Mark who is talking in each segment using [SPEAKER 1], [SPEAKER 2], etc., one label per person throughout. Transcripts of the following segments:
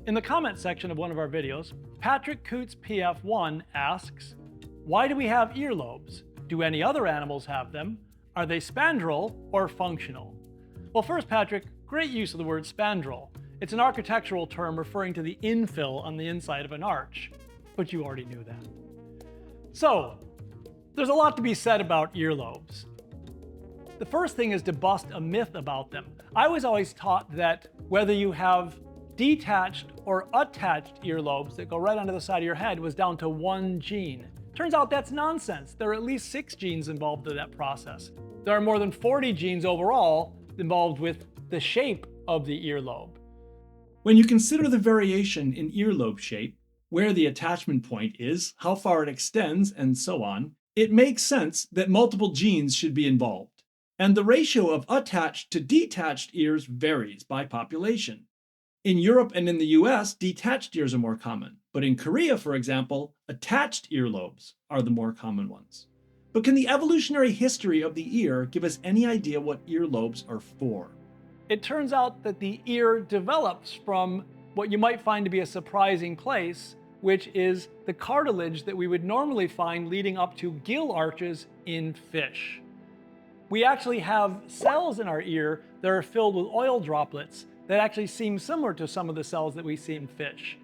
[SPEAKER 1] In the comment section of one of our videos, Patrick Coots PF1 asks, why do we have earlobes? Do any other animals have them? Are they spandrel or functional? Well, first, Patrick, great use of the word spandrel. It's an architectural term referring to the infill on the inside of an arch, but you already knew that. So, there's a lot to be said about earlobes. The first thing is to bust a myth about them. I was always taught that whether you have detached or attached earlobes that go right onto the side of your head was down to one gene. Turns out that's nonsense. There are at least 6 genes involved in that process. There are more than 40 genes overall involved with the shape of the earlobe.
[SPEAKER 2] When you consider the variation in earlobe shape, where the attachment point is, how far it extends, and so on, it makes sense that multiple genes should be involved. And the ratio of attached to detached ears varies by population. In Europe and in the US, detached ears are more common. But in Korea, for example, attached earlobes are the more common ones. But can the evolutionary history of the ear give us any idea what earlobes are for?
[SPEAKER 1] It turns out that the ear develops from what you might find to be a surprising place, which is the cartilage that we would normally find leading up to gill arches in fish. We actually have cells in our ear that are filled with oil droplets that actually seem similar to some of the cells that we see in fish.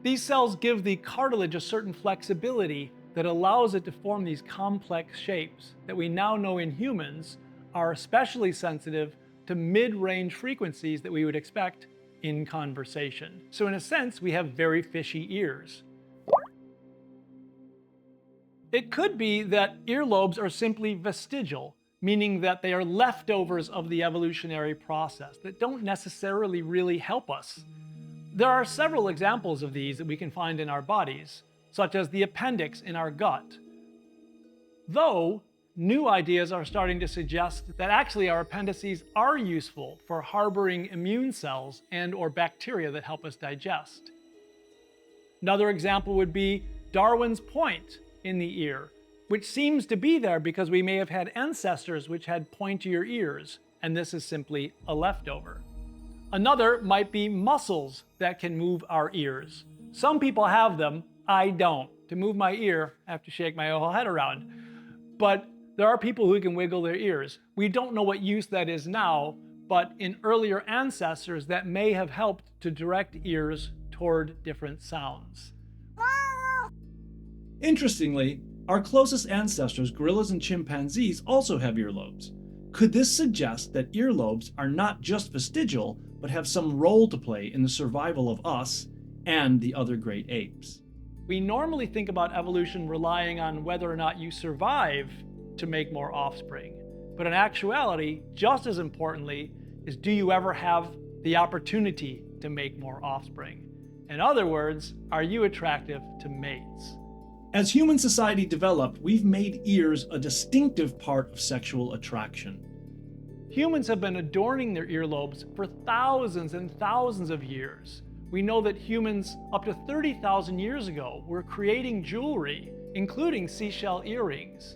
[SPEAKER 1] These cells give the cartilage a certain flexibility that allows it to form these complex shapes that we now know in humans are especially sensitive to mid-range frequencies that we would expect in conversation. So in a sense, we have very fishy ears. It could be that earlobes are simply vestigial, meaning that they are leftovers of the evolutionary process that don't necessarily really help us. There are several examples of these that we can find in our bodies, such as the appendix in our gut. Though, new ideas are starting to suggest that actually our appendices are useful for harboring immune cells and/or bacteria that help us digest. Another example would be Darwin's point in the ear, which seems to be there because we may have had ancestors which had pointier ears, and this is simply a leftover. Another might be muscles that can move our ears. Some people have them, I don't. To move my ear, I have to shake my whole head around. But there are people who can wiggle their ears. We don't know what use that is now, but in earlier ancestors that may have helped to direct ears toward different sounds.
[SPEAKER 2] Interestingly, our closest ancestors, gorillas and chimpanzees, also have earlobes. Could this suggest that earlobes are not just vestigial, but have some role to play in the survival of us and the other great apes?
[SPEAKER 1] We normally think about evolution relying on whether or not you survive to make more offspring. But in actuality, just as importantly, is do you ever have the opportunity to make more offspring? In other words, are you attractive to mates?
[SPEAKER 2] As human society developed, we've made ears a distinctive part of sexual attraction.
[SPEAKER 1] Humans have been adorning their earlobes for thousands and thousands of years. We know that humans up to 30,000 years ago were creating jewelry, including seashell earrings.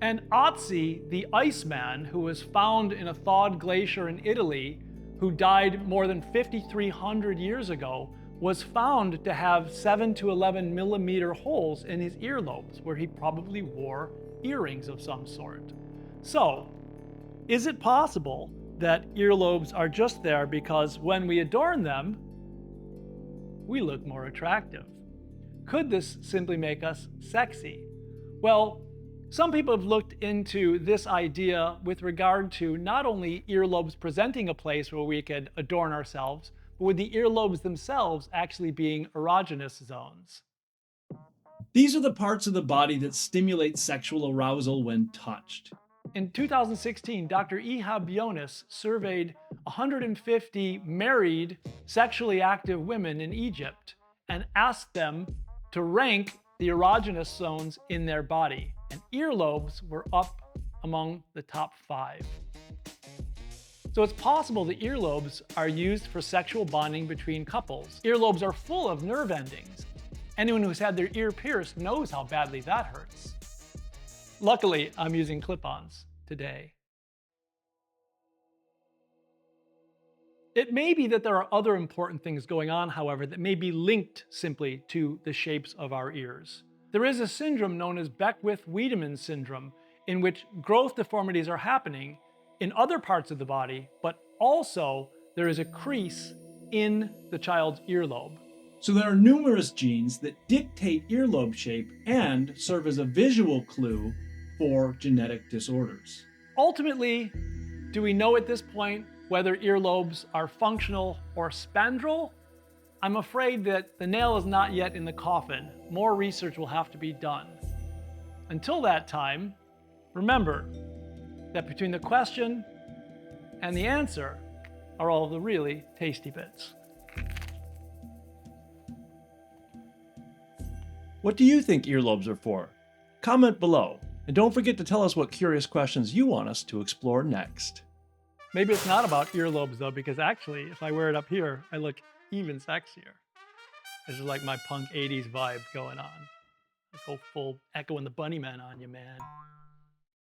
[SPEAKER 1] And Otzi, the Iceman, who was found in a thawed glacier in Italy, who died more than 5,300 years ago, was found to have 7 to 11 millimeter holes in his earlobes, where he probably wore earrings of some sort. So, is it possible that earlobes are just there because when we adorn them, we look more attractive? Could this simply make us sexy? Well, some people have looked into this idea with regard to not only earlobes presenting a place where we could adorn ourselves, but with the earlobes themselves actually being erogenous zones.
[SPEAKER 2] These are the parts of the body that stimulate sexual arousal when touched.
[SPEAKER 1] In 2016, Dr. Ehab Yonis surveyed 150 married, sexually active women in Egypt and asked them to rank the erogenous zones in their body, and earlobes were up among the top 5. So it's possible the earlobes are used for sexual bonding between couples. Earlobes are full of nerve endings. Anyone who's had their ear pierced knows how badly that hurts. Luckily, I'm using clip-ons today. It may be that there are other important things going on, however, that may be linked simply to the shapes of our ears. There is a syndrome known as Beckwith-Wiedemann syndrome, in which growth deformities are happening in other parts of the body, but also there is a crease in the child's earlobe.
[SPEAKER 2] So there are numerous genes that dictate earlobe shape and serve as a visual clue for genetic disorders.
[SPEAKER 1] Ultimately, do we know at this point whether earlobes are functional or spandrel? I'm afraid that the nail is not yet in the coffin. More research will have to be done. Until that time, remember that between the question and the answer are all of the really tasty bits.
[SPEAKER 2] What do you think earlobes are for? Comment below, and don't forget to tell us what curious questions you want us to explore next.
[SPEAKER 1] Maybe it's not about earlobes though, because actually, if I wear it up here, I look even sexier. This is like my punk 80s vibe going on. Go full Echo and the Bunnymen on you, man.